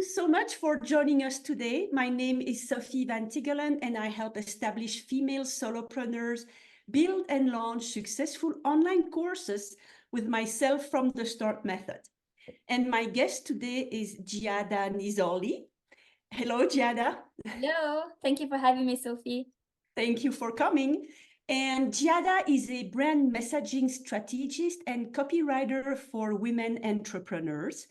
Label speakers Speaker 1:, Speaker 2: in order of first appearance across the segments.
Speaker 1: so much for joining us today. My name is Sophie Van Tigelen, and I help establish female solopreneurs build and launch successful online courses with my Self from the Start method. And my guest today is Giada Nizzoli. Hello, Giada.
Speaker 2: Hello, thank you for having me, Sophie.
Speaker 1: Thank you for coming. And Giada is a brand messaging strategist and copywriter for women entrepreneurs.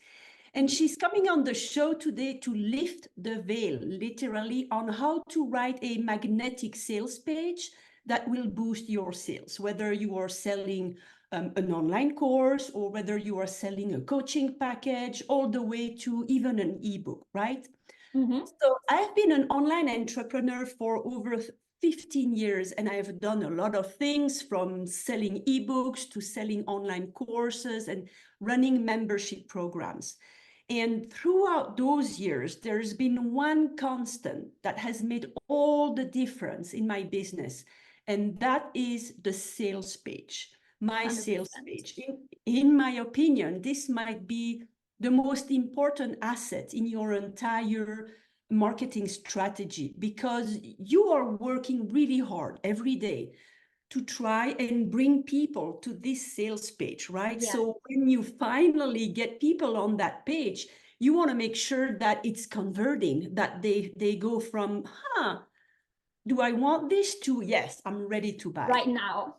Speaker 1: And she's coming on the show today to lift the veil, literally, on how to write a magnetic sales page that will boost your sales, whether you are selling an online course or whether you are selling a coaching package, all the way to even an ebook, right? So I've been an online entrepreneur for over 15 years, and I've done a lot of things from selling ebooks to selling online courses and running membership programs. And throughout those years, there's been one constant that has made all the difference in my business, and that is the sales page, my
Speaker 2: 100%.
Speaker 1: sales page. In my opinion, this might be the most important asset in your entire marketing strategy, because you are working really hard every day to try and bring people to this sales page, right?
Speaker 2: Yeah.
Speaker 1: So when you finally get people on that page, you want to make sure that it's converting, that they go from, do I want this, to, yes, I'm ready to buy.
Speaker 2: Right now.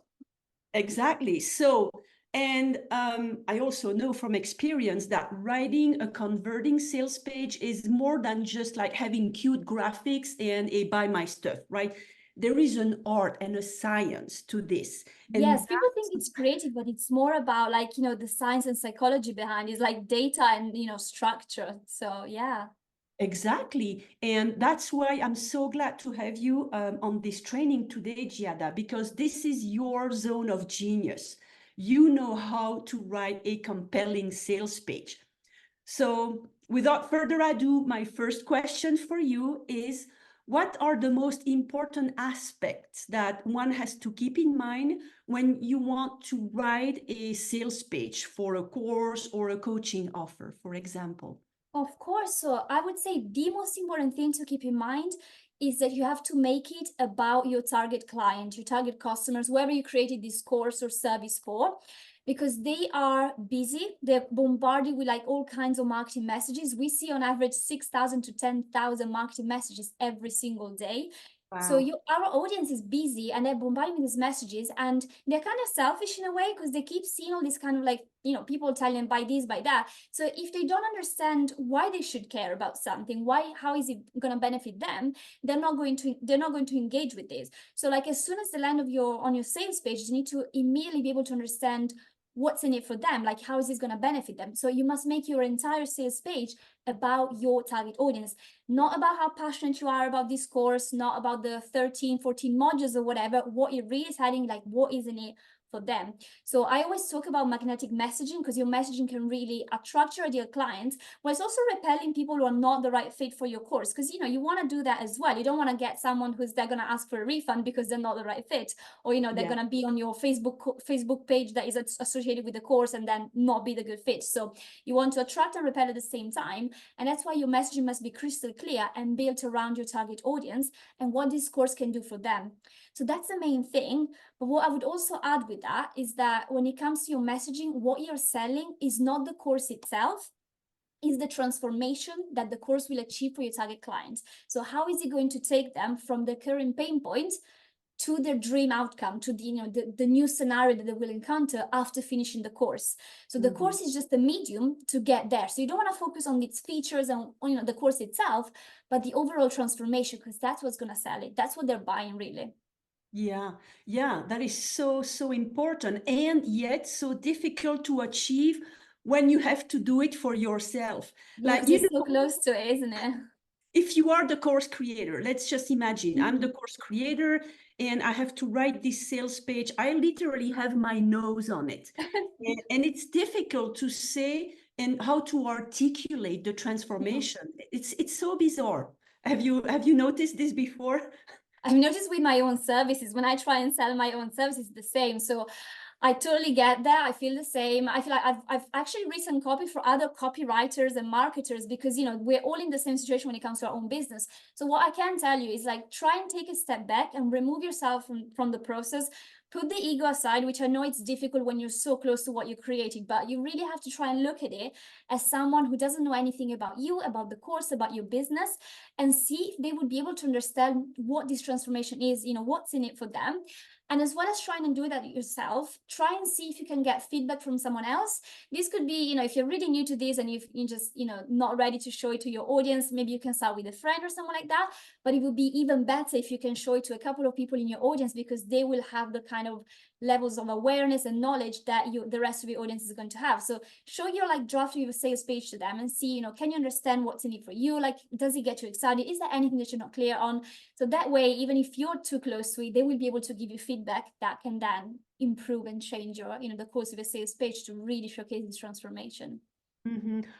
Speaker 1: Exactly. So, and I also know from experience that writing a converting sales page is more than just like having cute graphics and a buy my stuff, right? There is an art and a science to this. And
Speaker 2: yes, people think it's creative, but it's more about like, the science and psychology behind it. It's like data and, structure. So, yeah.
Speaker 1: Exactly. And that's why I'm so glad to have you on this training today, Giada, because this is your zone of genius. You know how to write a compelling sales page. So without further ado, my first question for you is, what are the most important aspects that one has to keep in mind when you want to write a sales page for a course or a coaching offer, for example?
Speaker 2: Of course. So I would say the most important thing to keep in mind is that you have to make it about your target client, your target customers, whoever you created this course or service for, because they are busy. They're bombarded with like all kinds of marketing messages. We see on average 6,000 to 10,000 marketing messages every single day. So
Speaker 1: Wow.
Speaker 2: our audience is busy and they're bombarding with these messages, and they're kind of selfish in a way because they keep seeing all this kind of like, people telling them buy this, buy that. So if they don't understand why they should care about something, how is it going to benefit them, they're not going to engage with this. So like as soon as they land on your sales page, you need to immediately be able to understand what's in it for them, like how is this going to benefit them. So you must make your entire sales page about your target audience, not about how passionate you are about this course, not about the 13, 14 modules or whatever. What you're really telling, like what is in it for them. So I always talk about magnetic messaging, because your messaging can really attract your ideal clients, but it's also repelling people who are not the right fit for your course, because you want to do that as well. You don't want to get someone who's they're going to ask for a refund because they're not the right fit, or they're going to be on your Facebook page that is associated with the course and then not be the good fit. So you want to attract and repel at the same time, and that's why your messaging must be crystal clear and built around your target audience and what this course can do for them. So that's the main thing. But what I would also add with that is that when it comes to your messaging, what you're selling is not the course itself, is the transformation that the course will achieve for your target clients. So how is it going to take them from the current pain point to their dream outcome, to the new scenario that they will encounter after finishing the course. So the course is just a medium to get there. So you don't want to focus on its features and the course itself, but the overall transformation, because that's what's going to sell it. That's what they're buying, really.
Speaker 1: Yeah, that is so important, and yet so difficult to achieve when you have to do it for yourself.
Speaker 2: Yeah, like, you're so close to it, isn't it?
Speaker 1: If you are the course creator, let's just imagine I'm the course creator and I have to write this sales page. I literally have my nose on it. and it's difficult to say and how to articulate the transformation. It's so bizarre. Have you noticed this before?
Speaker 2: I've noticed with my own services, when I try and sell my own services, the same. So I totally get that. I feel the same. I feel like I've actually written copy for other copywriters and marketers because, you know, we're all in the same situation when it comes to our own business. So what I can tell you is like, try and take a step back and remove yourself from the process. Put the ego aside, which I know it's difficult when you're so close to what you're creating, but you really have to try and look at it as someone who doesn't know anything about you, about the course, about your business, and see if they would be able to understand what this transformation is, you know, what's in it for them. And as well as trying and do that yourself, try and see if you can get feedback from someone else. This could be, you know, if you're really new to this and you're just, you know, not ready to show it to your audience, maybe you can start with a friend or someone like that. But it would be even better if you can show it to a couple of people in your audience, because they will have the kind of levels of awareness and knowledge that the rest of your audience is going to have. So show your like draft of your sales page to them and see, you know, can you understand what's in it for you? Like, does it get you excited? Is there anything that you're not clear on? So that way, even if you're too close to it, they will be able to give you feedback that can then improve and change your, you know, the course of your sales page to really showcase this transformation.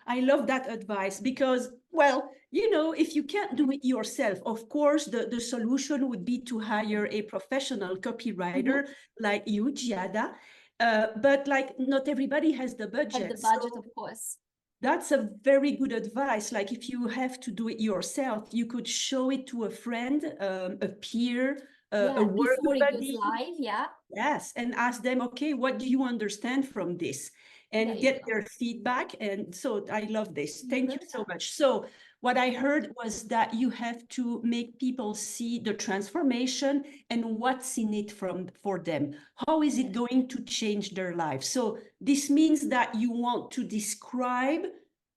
Speaker 1: I love that advice because, well, you know, if you can't do it yourself, of course, the solution would be to hire a professional copywriter like you, Giada. But like, not everybody has the budget.
Speaker 2: Have the budget, of course.
Speaker 1: That's a very good advice. Like, if you have to do it yourself, you could show it to a friend, a peer, a work
Speaker 2: before it goes
Speaker 1: buddy.
Speaker 2: live,
Speaker 1: Yes, and ask them, okay, what do you understand from this? And get their feedback. And so I love this. Thank you so much. So what I heard was that you have to make people see the transformation and what's in it for them. How is it going to change their life? So this means that you want to describe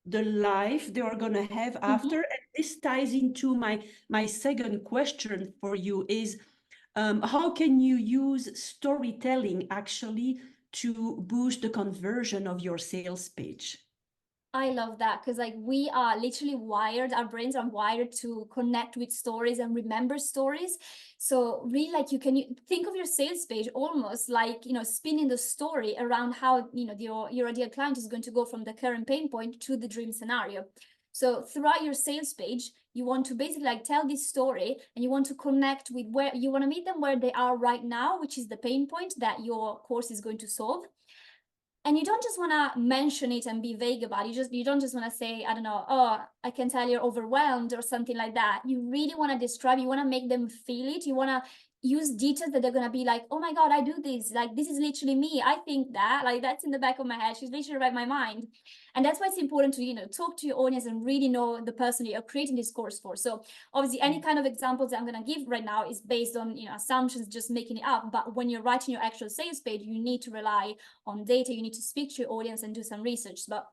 Speaker 1: the life they are going to have after. And this ties into my second question for you is, how can you use storytelling actually to boost the conversion of your sales page?
Speaker 2: I love that, because like we are literally wired, our brains are wired to connect with stories and remember stories. So really, like, you can think of your sales page almost like, you know, spinning the story around how, you know, your ideal client is going to go from the current pain point to the dream scenario. So throughout your sales page, you want to basically like tell this story, and you want to connect with where you want to meet them where they are right now, which is the pain point that your course is going to solve. And you don't just want to mention it and be vague about it. You don't just want to say, I don't know, oh, I can tell you're overwhelmed or something like that. You really want to describe, you want to make them feel it. You want to use details that they're going to be like, oh my God, I do this. Like, this is literally me. I think that, like, that's in the back of my head. She's literally right in my mind. And that's why it's important to, you know, talk to your audience and really know the person you're creating this course for. So obviously any kind of examples that I'm going to give right now is based on, you know, assumptions, just making it up. But when you're writing your actual sales page, you need to rely on data. You need to speak to your audience and do some research. But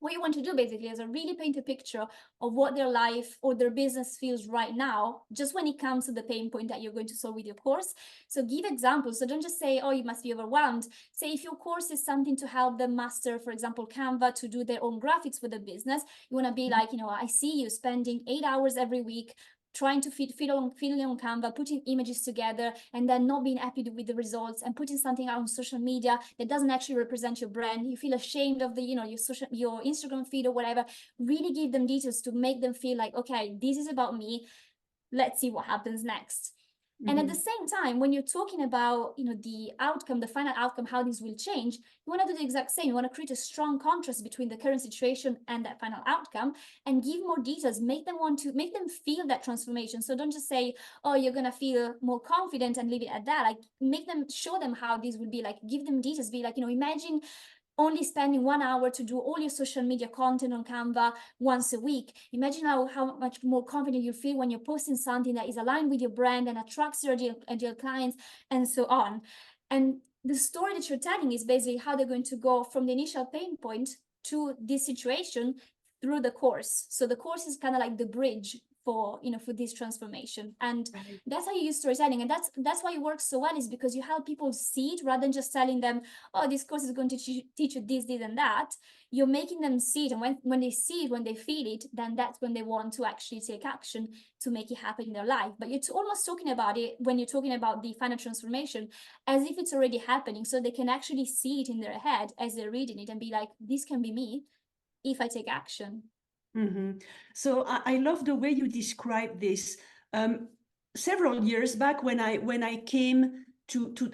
Speaker 2: what you want to do basically is really paint a picture of what their life or their business feels right now, just when it comes to the pain point that you're going to solve with your course. So give examples. So don't just say, oh, you must be overwhelmed. Say if your course is something to help them master, for example, Canva, to do their own graphics for the business, you want to be like, you know, I see you spending 8 hours every week trying to fiddle on Canva, putting images together, and then not being happy with the results, and putting something out on social media that doesn't actually represent your brand. You feel ashamed of the, you know, your Instagram feed or whatever. Really give them details to make them feel like, okay, this is about me. Let's see what happens next. And at the same time, when you're talking about, you know, the outcome, the final outcome, how this will change, you want to do the exact same. You want to create a strong contrast between the current situation and that final outcome, and give more details, make them feel that transformation. So don't just say, oh, you're going to feel more confident and leave it at that. Like, show them how this will be. Like, give them details, be like, you know, imagine only spending 1 hour to do all your social media content on Canva once a week. Imagine how much more confident you feel when you're posting something that is aligned with your brand and attracts your ideal clients, and so on. And the story that you're telling is basically how they're going to go from the initial pain point to this situation through the course. So the course is kind of like the bridge for, you know, for this transformation. And that's how you use storytelling. And that's why it works so well, is because you help people see it rather than just telling them, oh, this course is going to teach you this, and that. You're making them see it. And when they see it, when they feel it, then that's when they want to actually take action to make it happen in their life. But you're almost talking about it, when you're talking about the final transformation, as if it's already happening, so they can actually see it in their head as they're reading it and be like, this can be me if I take action.
Speaker 1: So I love the way you describe this. Several years back, when I came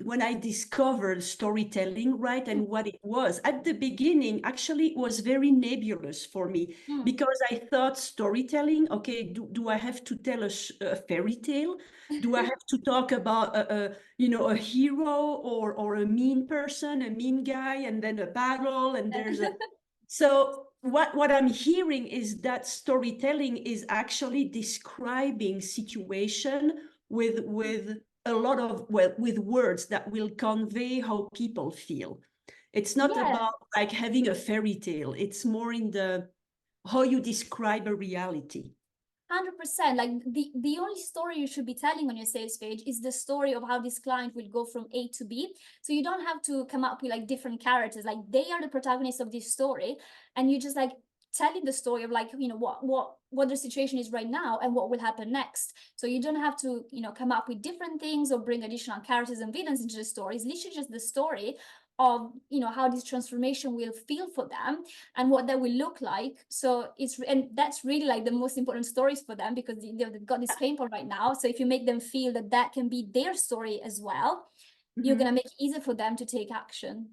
Speaker 1: when I discovered storytelling, right, and what it was. At the beginning, actually, it was very nebulous for me because I thought storytelling, okay, do I have to tell a fairy tale? Do I have to talk about a hero or a mean person, a mean guy, and then a battle, and there's a so what I'm hearing is that storytelling is actually describing situation with a lot of, well, with words that will convey how people feel. It's not
Speaker 2: Yeah.
Speaker 1: about like having a fairy tale. It's more in the how you describe a reality.
Speaker 2: 100%. Like the only story you should be telling on your sales page is the story of how this client will go from A to B. So you don't have to come up with like different characters. Like they are the protagonists of this story, and you just like telling the story of like, you know, what the situation is right now and what will happen next. So you don't have to, you know, come up with different things or bring additional characters and villains into the story. It's literally just the story of, you know, how this transformation will feel for them and what that will look like. So and that's really like the most important stories for them, because they've got this pain point right now. So if you make them feel that that can be their story as well, you're going to make it easier for them to take action.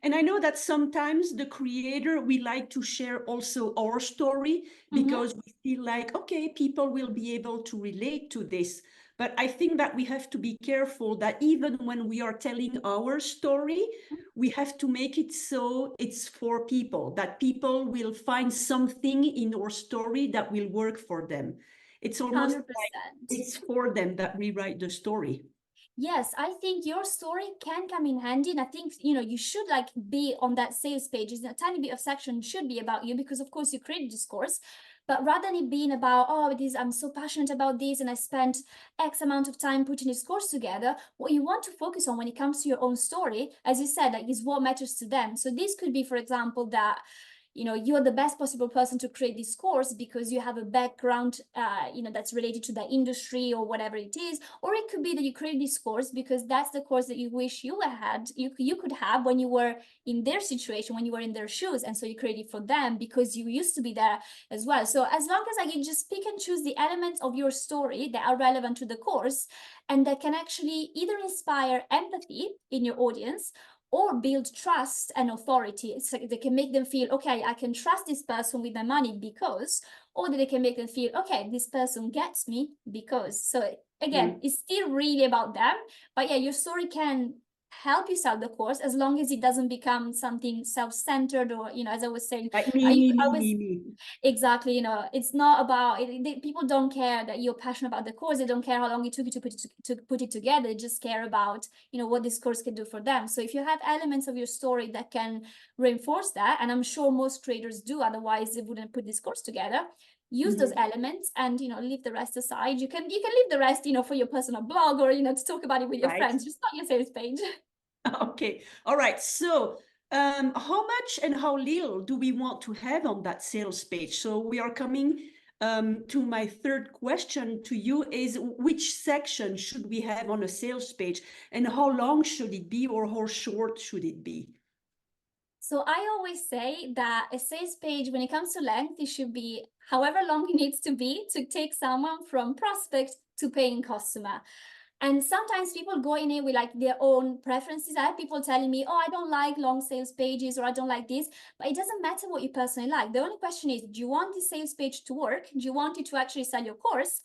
Speaker 1: And I know that sometimes the creator, we like to share also our story because we feel like, okay, people will be able to relate to this. But I think that we have to be careful that even when we are telling our story, we have to make it so it's for people, that people will find something in our story that will work for them. It's almost
Speaker 2: 100%.
Speaker 1: like it's for them that we write the story.
Speaker 2: Yes, I think your story can come in handy. And I think, you know, you should like be on that sales page. A tiny bit of section should be about you, because of course you created this course. But rather than it being about, oh, I'm so passionate about this and I spent X amount of time putting this course together, what you want to focus on when it comes to your own story, as you said, like, is what matters to them. So this could be, for example, that, you know, you're the best possible person to create this course because you have a background, you know, that's related to the industry or whatever it is. Or it could be that you create this course because that's the course that you wish you had, you could have when you were in their situation, when you were in their shoes. And so you create it for them because you used to be there as well. So as long as like, you just pick and choose the elements of your story that are relevant to the course and that can actually either inspire empathy in your audience or build trust and authority. It's like they can make them feel, okay, I can trust this person with my money because, or that they can make them feel, okay, this person gets me because. So again, it's still really about them. But yeah, your story can help you sell the course as long as it doesn't become something self-centered or, you know, as I was saying,
Speaker 1: Like me.
Speaker 2: Exactly, you know, it's not about people don't care that you're passionate about the course. They don't care how long it took you to put it together. They just care about, you know, what this course can do for them. So if you have elements of your story that can reinforce that, and I'm sure most creators do, otherwise they wouldn't put this course together, use those elements and, you know, leave the rest aside. You can leave the rest, you know, for your personal blog or, you know, to talk about it with your friends, just not your sales page.
Speaker 1: Okay, all right. So how much and how little do we want to have on that sales page? So we are coming to my third question to you is, which section should we have on a sales page and how long should it be or how short should it be?
Speaker 2: So I always say that a sales page, when it comes to length, it should be however long it needs to be to take someone from prospect to paying customer. And sometimes people go in it with like their own preferences. I have people telling me, oh, I don't like long sales pages or I don't like this, but it doesn't matter what you personally like. The only question is, do you want this sales page to work? Do you want it to actually sell your course?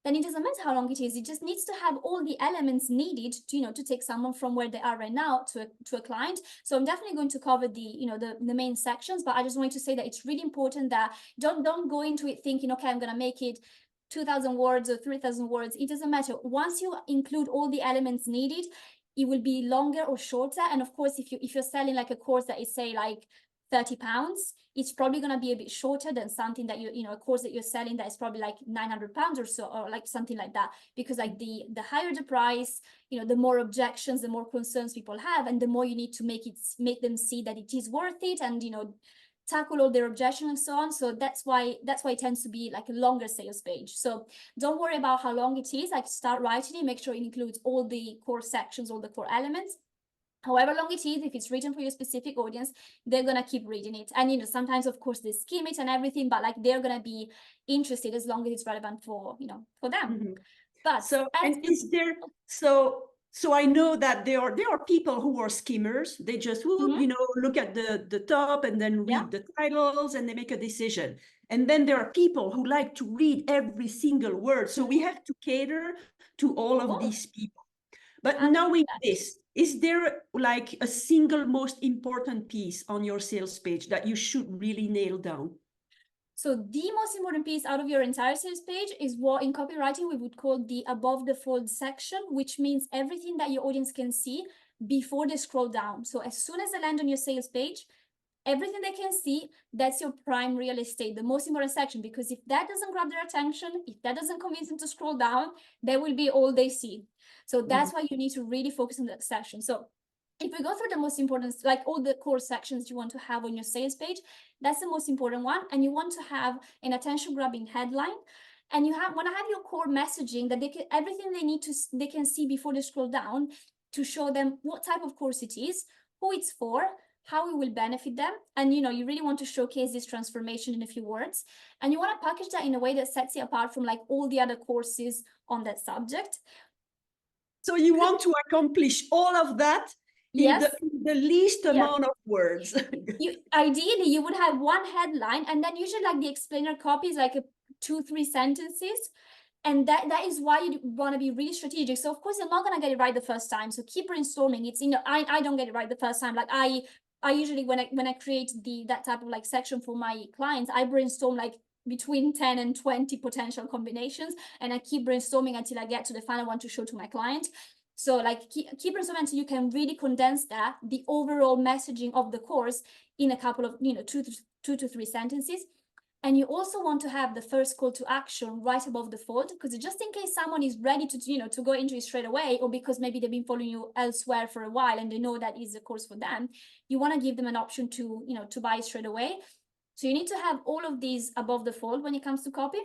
Speaker 2: Then it doesn't matter how long it is. It just needs to have all the elements needed to, you know, to take someone from where they are right now to a client. So I'm definitely going to cover the, you know, the main sections, but I just wanted to say that it's really important that don't go into it thinking, okay, I'm going to make it 2,000 words or 3,000 words. It doesn't matter. Once you include all the elements needed, it will be longer or shorter. And of course, if you're selling like a course that is, say, like £30, it's probably going to be a bit shorter than something that you know, a course that you're selling that is probably like £900 or so, or like something like that. Because like the higher the price, you know, the more objections, the more concerns people have, and the more you need to make them see that it is worth it, and, you know, tackle all their objections and so on. So that's why it tends to be like a longer sales page. So don't worry about how long it is. Like, start writing it, make sure it includes all the core sections, all the core elements. However long it is, if it's written for your specific audience, they're going to keep reading it. And, you know, sometimes, of course, they skim it and everything, but like they're going to be interested as long as it's relevant for, you know, for them. But
Speaker 1: so, and is there, so So I know that there are people who are skimmers. They just
Speaker 2: Mhm.
Speaker 1: look at the top and then
Speaker 2: Yeah.
Speaker 1: read the titles and they make a decision. And then there are people who like to read every single word. So we have to cater to all of
Speaker 2: Both.
Speaker 1: these people. But
Speaker 2: 100%.
Speaker 1: knowing this, is there like a single most important piece on your sales page that you should really nail down?
Speaker 2: So the most important piece out of your entire sales page is what in copywriting we would call the above the fold section, which means everything that your audience can see before they scroll down. So as soon as they land on your sales page, everything they can see, that's your prime real estate, the most important section, because if that doesn't grab their attention, if that doesn't convince them to scroll down, that will be all they see. So that's why you need to really focus on that section. So if we go through the most important, like all the core sections you want to have on your sales page, that's the most important one. And you want to have an attention grabbing headline. And you want to have your core messaging that they can, everything they need to, they can see before they scroll down, to show them what type of course it is, who it's for, how it will benefit them. And you really want to showcase this transformation in a few words. And you want to package that in a way that sets you apart from like all the other courses on that subject.
Speaker 1: So you want to accomplish all of that in
Speaker 2: Yes.
Speaker 1: the least
Speaker 2: Yeah.
Speaker 1: amount of words.
Speaker 2: Ideally you would have one headline, and then usually like the explainer copy is like 2-3 sentences. And that is why you want to be really strategic. So of course you're not going to get it right the first time, so keep brainstorming. It's I don't get it right the first time. Like I usually when I create that type of like section for my clients, I brainstorm like between 10 and 20 potential combinations, and I keep brainstorming until I get to the final one to show to my client. So like keep brainstorming until you can really condense the overall messaging of the course in a couple of 2 to 3 sentences. And you also want to have the first call to action right above the fold, because just in case someone is ready to to go into it straight away, or because maybe they've been following you elsewhere for a while and they know that is a course for them, you want to give them an option to to buy straight away. So you need to have all of these above the fold when it comes to copy.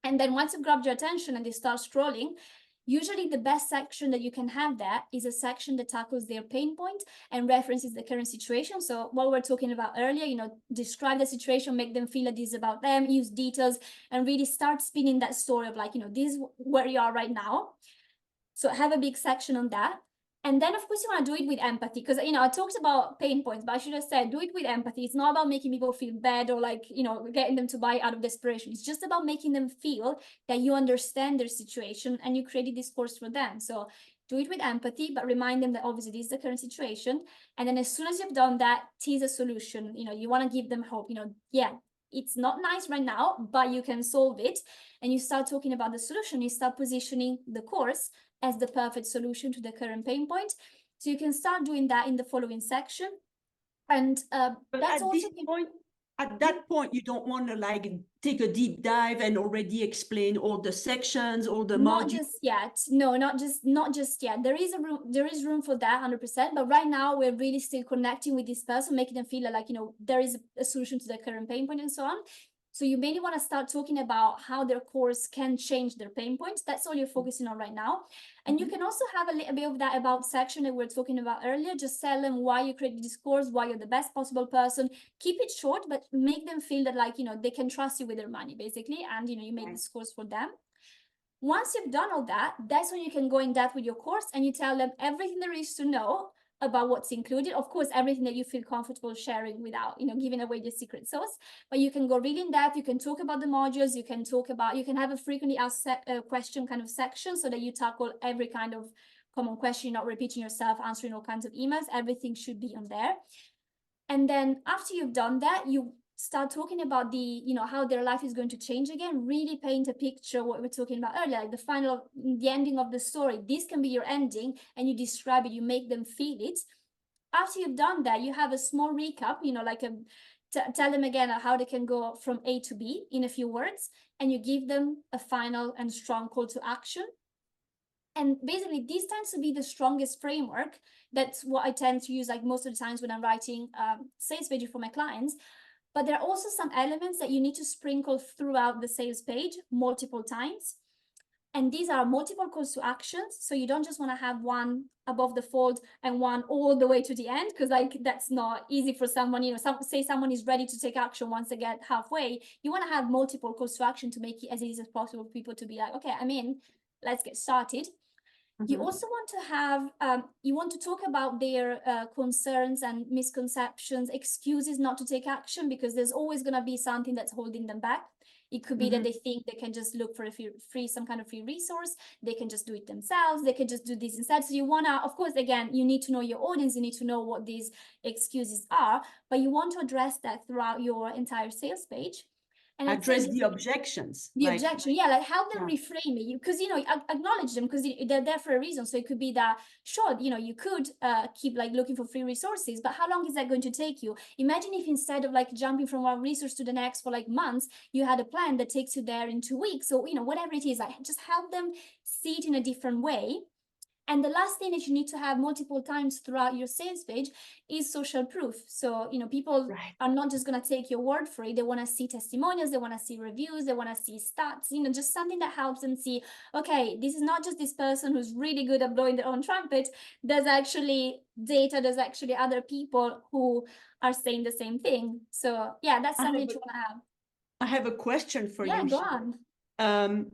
Speaker 2: And then once you've grabbed your attention and they start scrolling, usually the best section that you can have there is a section that tackles their pain point and references the current situation. So what we were talking about earlier, describe the situation, make them feel that this is about them, use details, and really start spinning that story of like, this is where you are right now. So have a big section on that. And then, of course, you want to do it with empathy, because, I talked about pain points, but I should have said, do it with empathy. It's not about making people feel bad or like, getting them to buy out of desperation. It's just about making them feel that you understand their situation and you created this course for them. So do it with empathy, but remind them that obviously this is the current situation. And then as soon as you've done that, tease a solution. You want to give them hope, yeah, it's not nice right now, but you can solve it. And you start talking about the solution. You start positioning the course as the perfect solution to the current pain point. So you can start doing that in the following section. And
Speaker 1: But
Speaker 2: that's also
Speaker 1: at that point, you don't want to like take a deep dive and already explain all the sections, all the
Speaker 2: not
Speaker 1: modules.
Speaker 2: just yet. No, not just yet. There is room for that 100%. But right now we're really still connecting with this person, making them feel like, there is a solution to the current pain point and so on. So you mainly want to start talking about how their course can change their pain points. That's all you're focusing on right now. And you can also have a little bit of that about section that we were talking about earlier. Just tell them why you created this course, why you're the best possible person. Keep it short, but make them feel that like, they can trust you with their money basically. And, you made this course for them. Once you've done all that, that's when you can go in depth with your course and you tell them everything there is to know about what's included. Of course, everything that you feel comfortable sharing without, giving away the secret sauce. But you can go really in depth. You can talk about the modules. You can have a frequently asked question kind of section so that you tackle every kind of common question, not repeating yourself, answering all kinds of emails. Everything should be on there. And then after you've done that, you start talking about the, how their life is going to change again, really paint a picture, what we were talking about earlier, like the ending of the story. This can be your ending, and you describe it, you make them feel it. After you've done that, you have a small recap, like tell them again how they can go from A to B in a few words, and you give them a final and strong call to action. And basically, this tends to be the strongest framework. That's what I tend to use like most of the times when I'm writing sales pages for my clients. But there are also some elements that you need to sprinkle throughout the sales page multiple times. And these are multiple calls to actions. So you don't just want to have one above the fold and one all the way to the end, because like that's not easy for someone, say someone is ready to take action once they get halfway. You want to have multiple calls to action to make it as easy as possible for people to be like, okay, I'm in, let's get started. You also want to have, you want to talk about their concerns and misconceptions, excuses not to take action, because there's always going to be something that's holding them back. It could be that they think they can just look for a some kind of free resource. They can just do it themselves. They can just do this instead. So you want to, of course, again, you need to know your audience. You need to know what these excuses are, but you want to address that throughout your entire sales page. And
Speaker 1: address the objections.
Speaker 2: The objection, yeah, like help them
Speaker 1: Yeah.
Speaker 2: reframe it, because acknowledge them, because they're there for a reason. So it could be that, sure, you could keep like looking for free resources, but how long is that going to take you? Imagine if instead of like jumping from one resource to the next for like months, you had a plan that takes you there in 2 weeks. So whatever it is, like just help them see it in a different way. And the last thing that you need to have multiple times throughout your sales page is social proof. So, people are not just going to take your word for it. They want to see testimonials. They want to see reviews. They want to see stats, just something that helps them see, okay, this is not just this person who's really good at blowing their own trumpet. There's actually data. There's actually other people who are saying the same thing. So yeah, that's something that you want to have.
Speaker 1: I have a question for you.
Speaker 2: Yeah, go on.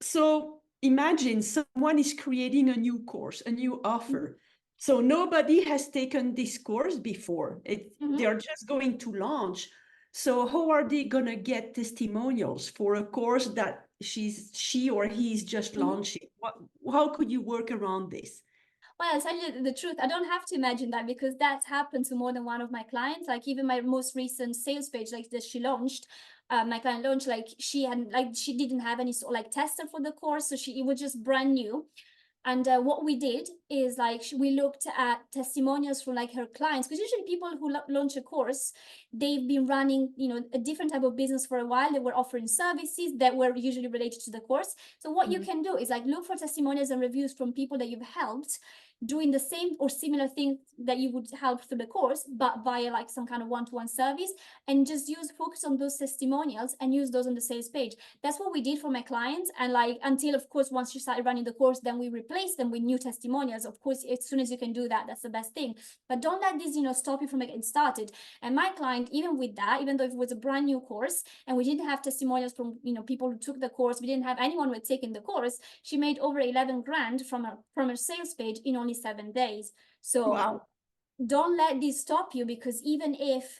Speaker 1: So imagine someone is creating a new course, a new offer. So nobody has taken this course before. They are just going to launch. So how are they going to get testimonials for a course that she or he is just launching? How could you work around this?
Speaker 2: Well, I'll tell you the truth. I don't have to imagine that, because that's happened to more than one of my clients. Like even my most recent sales page, like that she launched, my client launched, like she didn't have any sort of like tester for the course, so it was just brand new. And what we did is like we looked at testimonials from like her clients, because usually people who launch a course, they've been running a different type of business for a while. They were offering services that were usually related to the course. So what you can do is like look for testimonials and reviews from people that you've helped doing the same or similar thing that you would help through the course, but via like some kind of one-to-one service, and just focus on those testimonials and use those on the sales page. That's what we did for my clients. And like, until of course, once you started running the course, then we replaced them with new testimonials. Of course, as soon as you can do that, that's the best thing. But don't let this, stop you from getting started. And my client, even with that, even though it was a brand new course and we didn't have testimonials from, people who took the course, we didn't have anyone who had taken the course, she made over 11 grand from her sales page in only 7 days. So
Speaker 1: wow.
Speaker 2: Don't let this stop you, because even if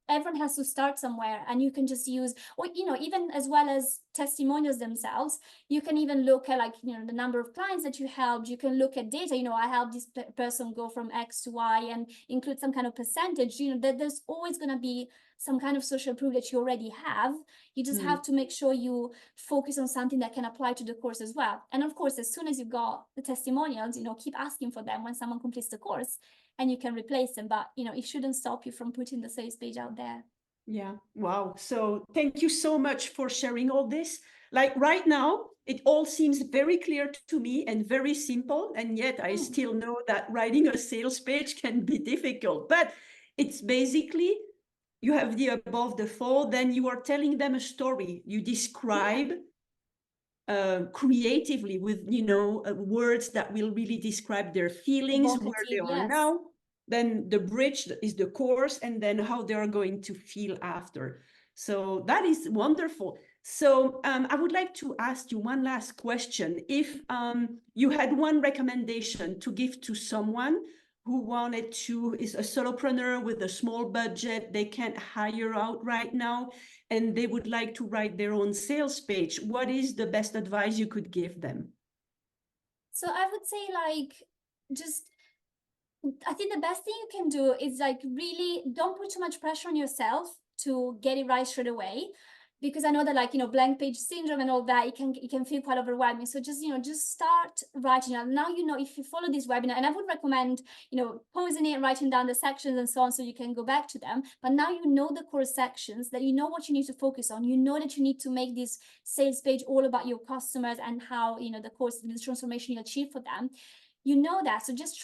Speaker 2: everyone has to start somewhere, and you can just use, or even as well as testimonials themselves, you can even look at like the number of clients that you helped. You can look at data. I helped this person go from X to Y, and include some kind of percentage. That there's always going to be some kind of social proof that you already have. You just have to make sure you focus on something that can apply to the course as well. And of course, as soon as you got the testimonials, keep asking for them when someone completes the course, and you can replace them. But it shouldn't stop you from putting the sales page out there.
Speaker 1: Yeah. Wow. So thank you so much for sharing all this. Like right now, it all seems very clear to me and very simple. And yet I still know that writing a sales page can be difficult. But it's basically, you have the above the fold, then you are telling them a story. You describe creatively with, words that will really describe their feelings, where they are now. Then the bridge is the course, and then how they are going to feel after. So that is wonderful. So I would like to ask you one last question. If you had one recommendation to give to someone who is a solopreneur with a small budget, they can't hire out right now, and they would like to write their own sales page, what is the best advice you could give them?
Speaker 2: So I would say I think the best thing you can do is like really don't put too much pressure on yourself to get it right straight away, because I know that blank page syndrome and all that, it can feel quite overwhelming. So just start writing. Now if you follow this webinar, and I would recommend pausing it, writing down the sections and so on, so you can go back to them. But now the core sections, that what you need to focus on. That you need to make this sales page all about your customers and how the transformation you achieve for them. That. So just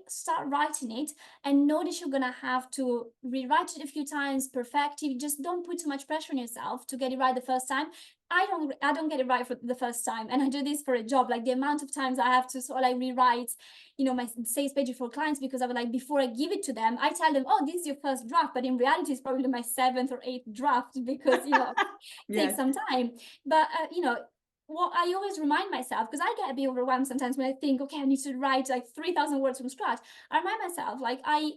Speaker 2: start writing it, and know that you're going to have to rewrite it a few times, perfect it. Just don't put too much pressure on yourself to get it right the first time. I don't get it right for the first time, and I do this for a job. Like the amount of times I have to sort of like rewrite, my sales page for clients, because I would like, before I give it to them, I tell them, oh, this is your first draft, but in reality, it's probably my 7th or 8th draft, because it takes some time. But what I always remind myself, because I get a bit overwhelmed sometimes when I think, okay, I need to write like 3,000 words from scratch. I remind myself, like, I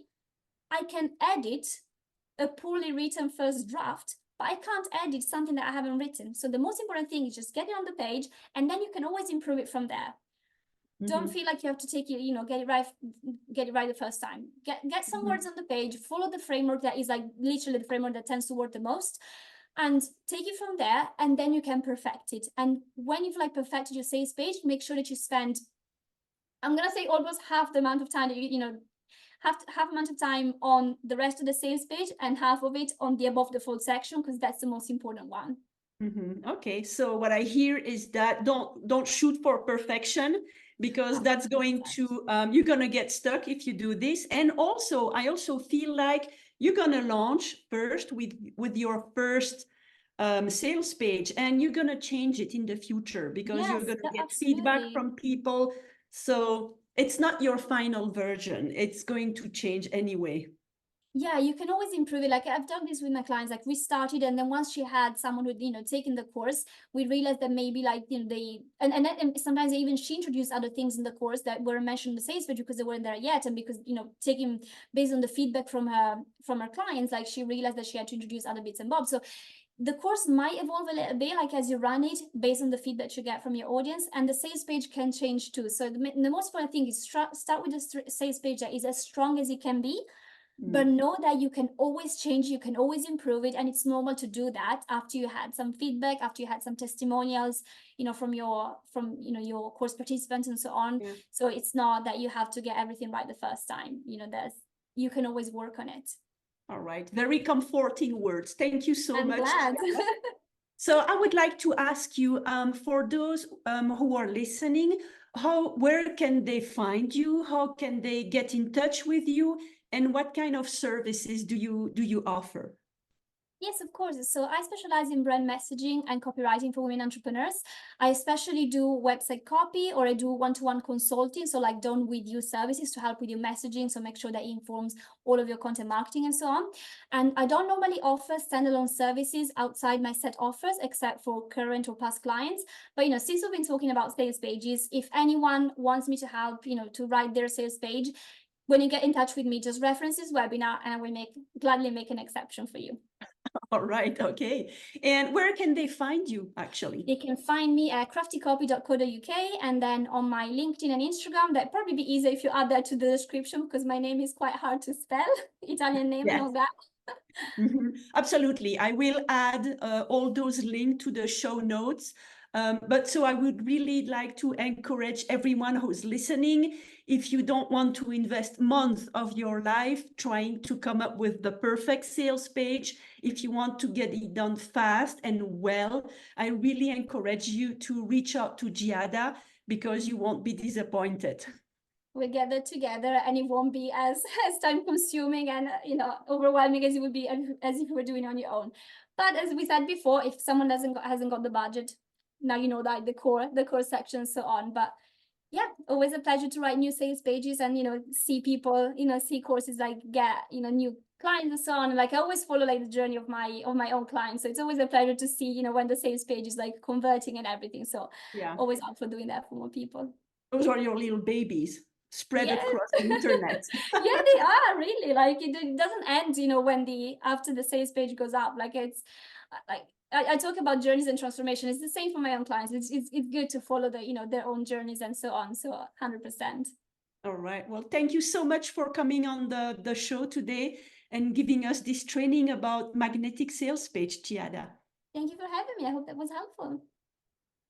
Speaker 2: can edit a poorly written first draft, but I can't edit something that I haven't written. So the most important thing is just get it on the page, and then you can always improve it from there. Don't feel like you have to take it, get it right the first time. Get some words on the page, follow the framework that is like literally the framework that tends to work the most, and take it from there, and then you can perfect it. And when you've like perfected your sales page, make sure that you spend, I'm gonna say, almost half the amount of time that half amount of time on the rest of the sales page, and half of it on the above the fold section, because that's the most important one.
Speaker 1: Okay, so what I hear is that don't shoot for perfection, because that's going to you're gonna get stuck if you do this. And also, I also feel like you're gonna launch first with your first sales page, and you're gonna change it in the future, because you're gonna get feedback from people. So it's not your final version. It's going to change anyway.
Speaker 2: Yeah, you can always improve it. Like, I've done this with my clients. Like, we started, and then once she had someone who taken the course, we realized that maybe like they and sometimes even she introduced other things in the course that were mentioned in the sales page because they weren't there yet, and because taking based on the feedback from her clients, like she realized that she had to introduce other bits and bobs. So the course might evolve a little bit, like as you run it, based on the feedback you get from your audience, and the sales page can change too. So the most important thing is start with a sales page that is as strong as it can be. But know that you can always change, you can always improve it, and it's normal to do that after you had some feedback, after you had some testimonials, from your course participants and so on. Yeah. So it's not that you have to get everything right the first time. You can always work on it.
Speaker 1: All right, very comforting words. Thank you so much.
Speaker 2: I'm glad.
Speaker 1: So I would like to ask you, for those who are listening, where can they find you? How can they get in touch with you? And what kind of services do you offer?
Speaker 2: Yes, of course. So I specialize in brand messaging and copywriting for women entrepreneurs. I especially do website copy, or I do one-to-one consulting. So like done with you services to help with your messaging. So make sure that it informs all of your content marketing and so on. And I don't normally offer standalone services outside my set offers, except for current or past clients. But, since we've been talking about sales pages, if anyone wants me to help, to write their sales page, when you get in touch with me, just reference this webinar, and I will gladly make an exception for you.
Speaker 1: All right, okay. And where can they find you, actually?
Speaker 2: They can find me at craftycopy.co.uk, and then on my LinkedIn and Instagram. That'd probably be easier if you add that to the description, because my name is quite hard to spell, Italian name. Yes. And all that.
Speaker 1: Absolutely. I will add all those links to the show notes. But so I would really like to encourage everyone who's listening, if you don't want to invest months of your life trying to come up with the perfect sales page, if you want to get it done fast and well, I really encourage you to reach out to Giada, because you won't be disappointed.
Speaker 2: We'll get that together, and it won't be as time consuming and overwhelming as it would be as if you were doing it on your own. But as we said before, if someone hasn't got the budget, now you know that the core section and so on. But yeah, always a pleasure to write new sales pages and see people, see courses like get new clients and so on. Like I always follow like the journey of my own clients. So it's always a pleasure to see when the sales page is like converting and everything. So yeah, always up for doing that for more people.
Speaker 1: Those are your little babies spread across the internet.
Speaker 2: Yeah, they are really, like it doesn't end when after the sales page goes up. Like it's like I talk about journeys and transformation. It's the same for my own clients. It's good to follow their own journeys and so on. So 100%. All
Speaker 1: right. Well, thank you so much for coming on the show today and giving us this training about magnetic sales page, Giada.
Speaker 2: Thank you for having me. I hope that was helpful.